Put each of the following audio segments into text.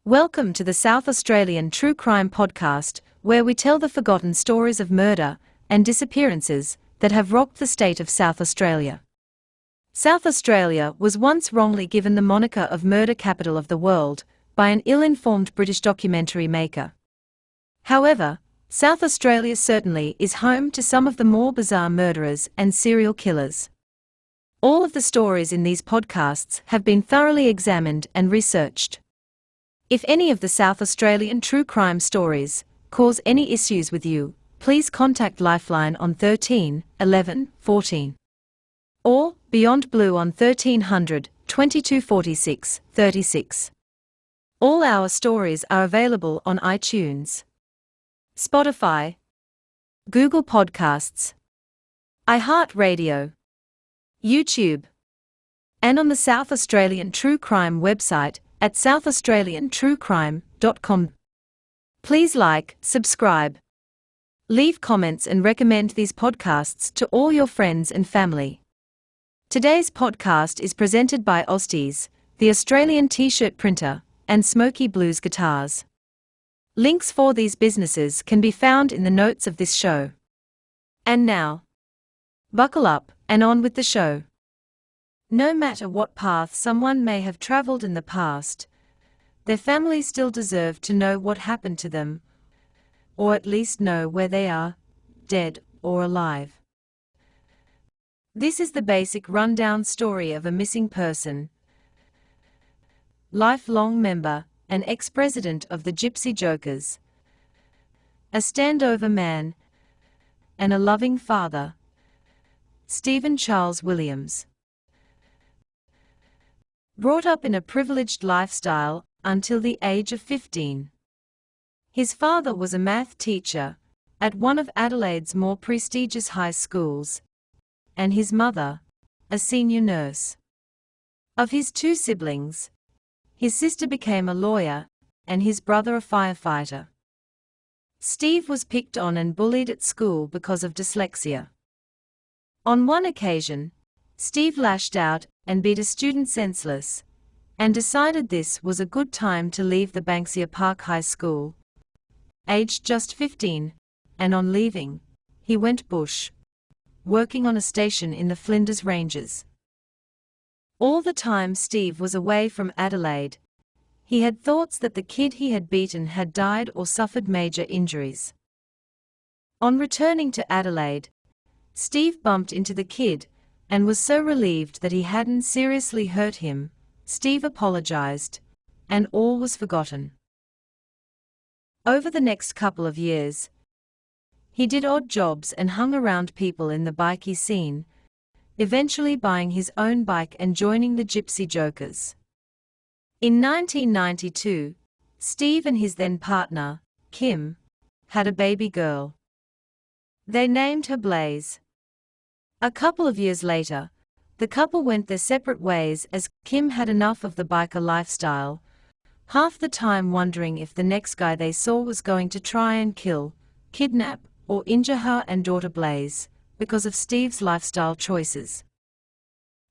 Welcome to the South Australian True Crime Podcast, where we tell the forgotten stories of murder and disappearances that have rocked the state of South Australia. South Australia was once wrongly given the moniker of murder capital of the world by an ill-informed British documentary maker. However, South Australia certainly is home to some of the more bizarre murderers and serial killers. All of the stories in these podcasts have been thoroughly examined and researched. If any of the South Australian true crime stories cause any issues with you, please contact Lifeline on 13 11 14 or Beyond Blue on 1300 22 46 36. All our stories are available on iTunes, Spotify, Google Podcasts, iHeartRadio, YouTube, and on the South Australian True Crime website at southaustraliantruecrime.com. Please like, subscribe, leave comments and recommend these podcasts to all your friends and family. Today's podcast is presented by AUSTEES, the Australian t-shirt printer, and SMOKY Blues Guitars. Links for these businesses can be found in the notes of this show. And now, buckle up and on with the show. No matter what path someone may have traveled in the past, their families still deserve to know what happened to them, or at least know where they are, dead or alive. This is the basic rundown story of a missing person, lifelong member and ex-president of the Gypsy Jokers, a standover man, and a loving father, Stephen Charles Williams. Brought up in a privileged lifestyle until the age of 15. His father was a math teacher at one of Adelaide's more prestigious high schools, and his mother, a senior nurse. Of his two siblings, his sister became a lawyer, and his brother a firefighter. Steve was picked on and bullied at school because of dyslexia. On one occasion, Steve lashed out and beat a student senseless, and decided this was a good time to leave the Banksia Park High School. Aged just 15, and on leaving, he went bush, working on a station in the Flinders Ranges. All the time Steve was away from Adelaide, he had thoughts that the kid he had beaten had died or suffered major injuries. On returning to Adelaide, Steve bumped into the kid, and was so relieved that he hadn't seriously hurt him. Steve apologized, and all was forgotten. Over the next couple of years, he did odd jobs and hung around people in the bikie scene, eventually buying his own bike and joining the Gypsy Jokers. In 1992, Steve and his then partner, Kim, had a baby girl. They named her Blaze. A couple of years later, the couple went their separate ways as Kim had enough of the biker lifestyle, half the time wondering if the next guy they saw was going to try and kill, kidnap, or injure her and daughter Blaze, because of Steve's lifestyle choices.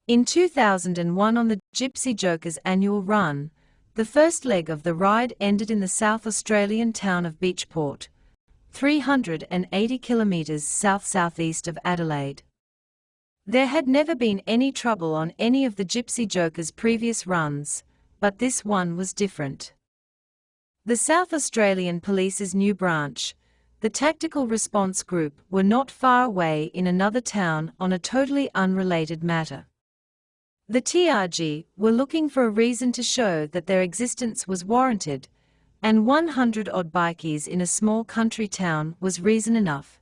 In 2001, on the Gypsy Jokers annual run, the first leg of the ride ended in the South Australian town of Beachport, 380 kilometres south-southeast of Adelaide. There had never been any trouble on any of the Gypsy Jokers' previous runs, but this one was different. The South Australian Police's new branch, the Tactical Response Group, were not far away in another town on a totally unrelated matter. The TRG were looking for a reason to show that their existence was warranted, and 100-odd bikies in a small country town was reason enough.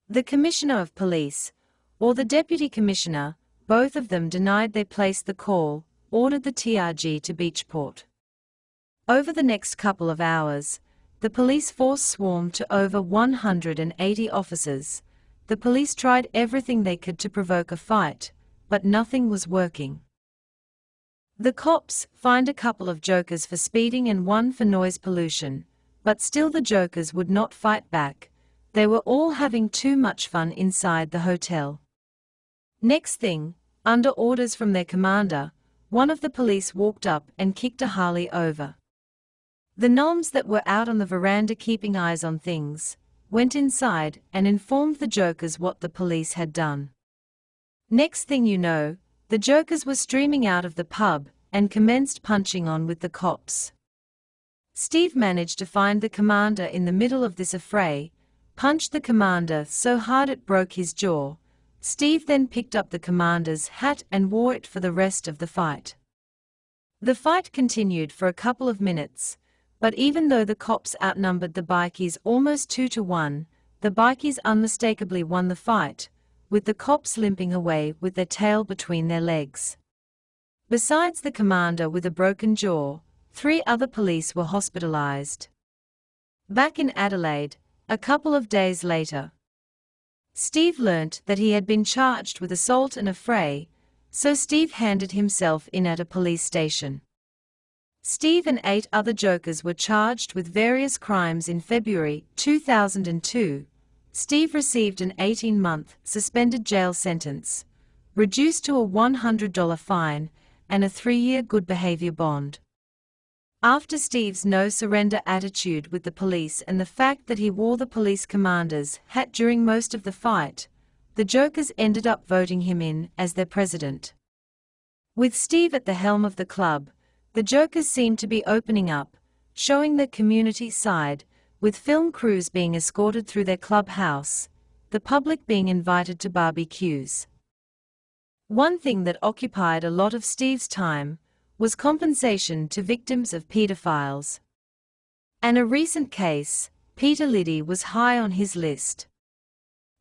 The Commissioner of Police, or the Deputy Commissioner, both of them denied they placed the call, ordered the TRG to Beachport. Over the next couple of hours, the police force swarmed to over 180 officers. The police tried everything they could to provoke a fight, but nothing was working. The cops fined a couple of jokers for speeding and one for noise pollution, but still the jokers would not fight back. They were all having too much fun inside the hotel. Next thing, under orders from their commander, one of the police walked up and kicked a Harley over. The noms that were out on the veranda keeping eyes on things went inside and informed the Jokers what the police had done. Next thing you know, the Jokers were streaming out of the pub and commenced punching on with the cops. Steve managed to find the commander in the middle of this affray, punched the commander so hard it broke his jaw. Steve then picked up the commander's hat and wore it for the rest of the fight. The fight continued for a couple of minutes, but even though the cops outnumbered the bikies almost 2-1, the bikies unmistakably won the fight, with the cops limping away with their tail between their legs. Besides the commander with a broken jaw, 3 other police were hospitalized. Back in Adelaide, a couple of days later, Steve learnt that he had been charged with assault and affray, so Steve handed himself in at a police station. Steve and 8 other Jokers were charged with various crimes. In February 2002, Steve received an 18-month suspended jail sentence, reduced to a $100 fine, and a 3-year good behavior bond. After Steve's no-surrender attitude with the police and the fact that he wore the police commander's hat during most of the fight, the Jokers ended up voting him in as their president. With Steve at the helm of the club, the Jokers seemed to be opening up, showing their community side, with film crews being escorted through their clubhouse, the public being invited to barbecues. One thing that occupied a lot of Steve's time was compensation to victims of pedophiles. And a recent case, Peter Liddy, was high on his list.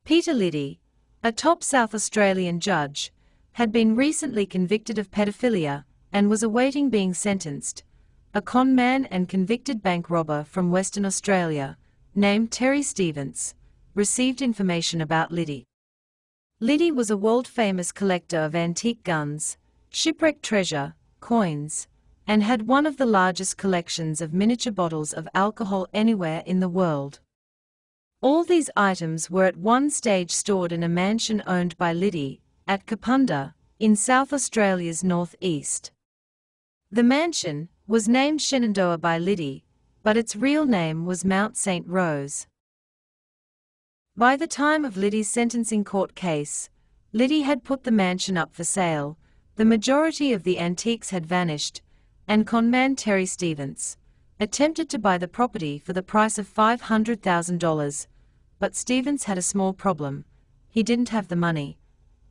Peter Liddy, a top South Australian judge, had been recently convicted of pedophilia and was awaiting being sentenced. A con man and convicted bank robber from Western Australia, named Terry Stevens, received information about Liddy. Liddy was a world-famous collector of antique guns, shipwrecked treasure, coins, and had one of the largest collections of miniature bottles of alcohol anywhere in the world. All these items were at one stage stored in a mansion owned by Liddy, at Kapunda, in South Australia's northeast. The mansion was named Shenandoah by Liddy, but its real name was Mount St. Rose. By the time of Liddy's sentencing court case, Liddy had put the mansion up for sale, the majority of the antiques had vanished, and conman Terry Stevens attempted to buy the property for the price of $500,000, but Stevens had a small problem: he didn't have the money.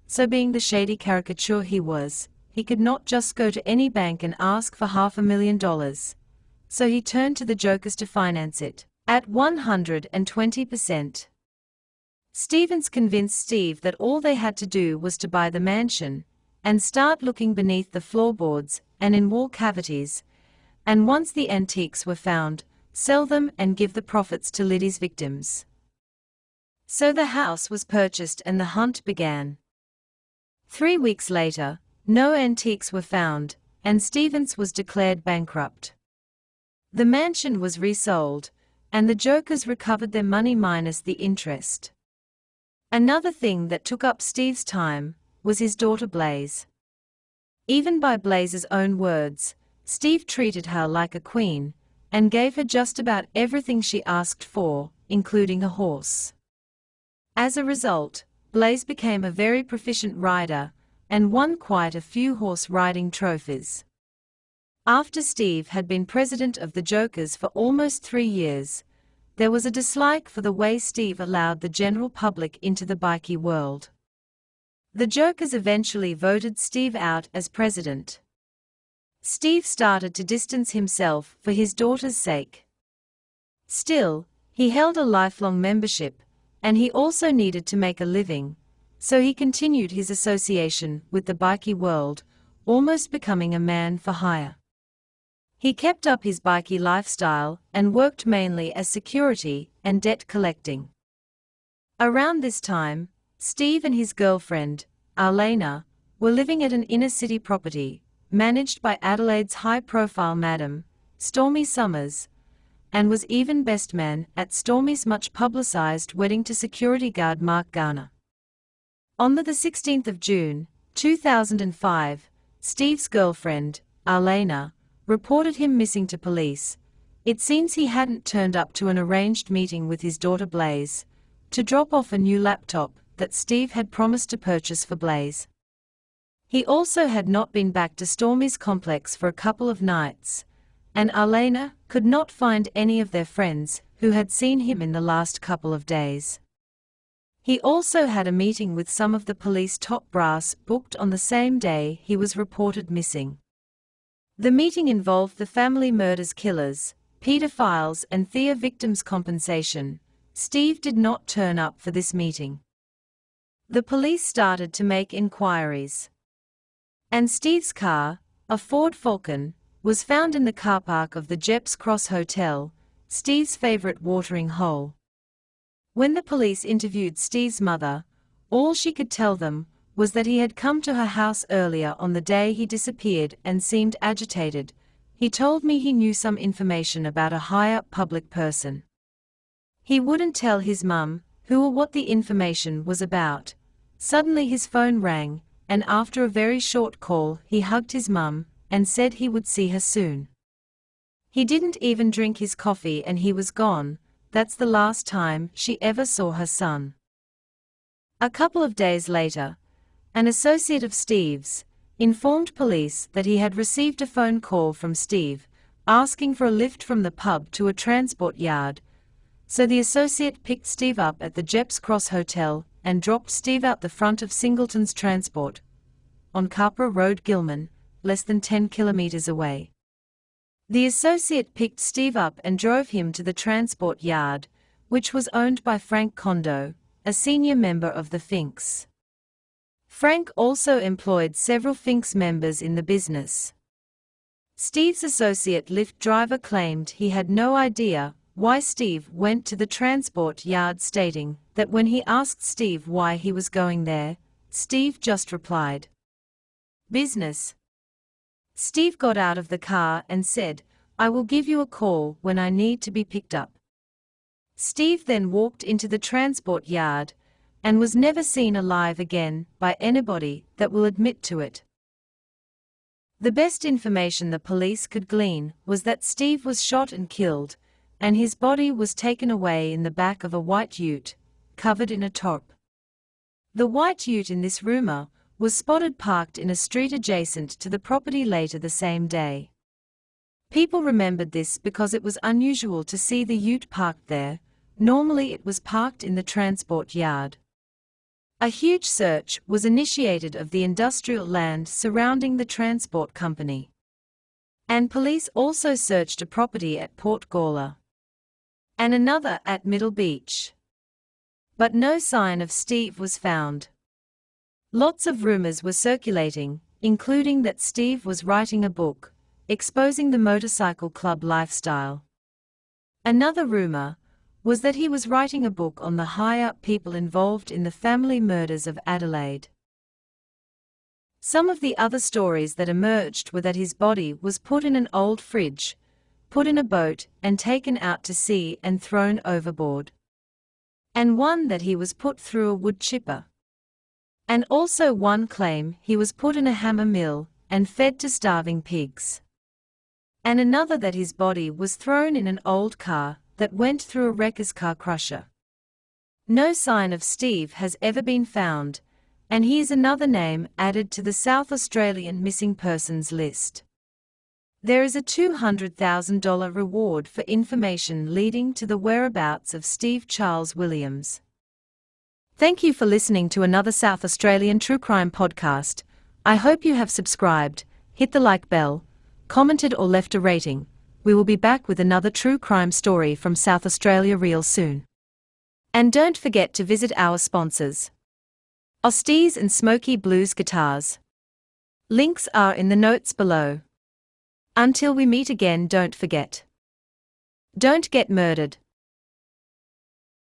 So being the shady caricature he was, he could not just go to any bank and ask for $500,000. So he turned to the Jokers to finance it, at 120%. Stevens convinced Steve that all they had to do was to buy the mansion, and start looking beneath the floorboards and in wall cavities, and once the antiques were found, sell them and give the profits to Liddy's victims. So the house was purchased and the hunt began. 3 weeks later, no antiques were found, and Stevens was declared bankrupt. The mansion was resold, and the Jokers recovered their money minus the interest. Another thing that took up Steve's time was his daughter Blaze. Even by Blaze's own words, Steve treated her like a queen, and gave her just about everything she asked for, including a horse. As a result, Blaze became a very proficient rider, and won quite a few horse riding trophies. After Steve had been president of the Jokers for almost 3 years, there was a dislike for the way Steve allowed the general public into the bikie world. The Jokers eventually voted Steve out as president. Steve started to distance himself for his daughter's sake. Still, he held a lifelong membership, and he also needed to make a living, so he continued his association with the bikie world, almost becoming a man for hire. He kept up his bikie lifestyle and worked mainly as security and debt collecting. Around this time, Steve and his girlfriend, Arlena, were living at an inner-city property, managed by Adelaide's high-profile Madam, Stormy Summers, and was even best man at Stormy's much-publicized wedding to security guard Mark Garner. On the 16th of June, 2005, Steve's girlfriend, Arlena, reported him missing to police, It seems he hadn't turned up to an arranged meeting with his daughter Blaze to drop off a new laptop that Steve had promised to purchase for Blaze. He also had not been back to Stormy's complex for a couple of nights, and Alana could not find any of their friends who had seen him in the last couple of days. He also had a meeting with some of the police top brass booked on the same day he was reported missing. The meeting involved the family murders killers, pedophiles and Thea victims' compensation. Steve did not turn up for this meeting. The police started to make inquiries. And Steve's car, a Ford Falcon, was found in the car park of the Jeps Cross Hotel, Steve's favorite watering hole. When the police interviewed Steve's mother, all she could tell them was that he had come to her house earlier on the day he disappeared and seemed agitated. He told me he knew some information about a high-up public person. He wouldn't tell his mum who or what the information was about. Suddenly his phone rang, and after a very short call he hugged his mum and said he would see her soon. He didn't even drink his coffee and he was gone. That's the last time she ever saw her son. A couple of days later, an associate of Steve's informed police that he had received a phone call from Steve asking for a lift from the pub to a transport yard. So the associate picked Steve up at the Jeps Cross Hotel and dropped Steve out the front of Singleton's Transport on Capra Road, Gilman, less than 10 kilometers away. The associate picked Steve up and drove him to the transport yard, which was owned by Frank Kondo, a senior member of the Finks. Frank also employed several Finks members in the business. Steve's associate Lyft driver claimed he had no idea why Steve went to the transport yard, stating that when he asked Steve why he was going there, Steve just replied, "Business." Steve got out of the car and said, "I will give you a call when I need to be picked up." Steve then walked into the transport yard and was never seen alive again by anybody that will admit to it. The best information the police could glean was that Steve was shot and killed, and his body was taken away in the back of a white ute, covered in a tarp. The white ute in this rumor was spotted parked in a street adjacent to the property later the same day. People remembered this because it was unusual to see the ute parked there. Normally it was parked in the transport yard. A huge search was initiated of the industrial land surrounding the transport company. And police also searched a property at Port Gawler and another at Middle Beach. But no sign of Steve was found. Lots of rumors were circulating, including that Steve was writing a book exposing the motorcycle club lifestyle. Another rumor was that he was writing a book on the high-up people involved in the family murders of Adelaide. Some of the other stories that emerged were that his body was put in an old fridge, put in a boat and taken out to sea and thrown overboard. And one that he was put through a wood chipper. And also one claim he was put in a hammer mill and fed to starving pigs. And another that his body was thrown in an old car that went through a wrecker's car crusher. No sign of Steve has ever been found, and he is another name added to the South Australian missing persons list. There is a $200,000 reward for information leading to the whereabouts of Steve Charles Williams. Thank you for listening to another South Australian true crime podcast. I hope you have subscribed, hit the like bell, commented or left a rating. We will be back with another true crime story from South Australia real soon. And don't forget to visit our sponsors, AUSTEES and SMOKY Blues Guitars. Links are in the notes below. Until we meet again, don't forget. Don't get murdered.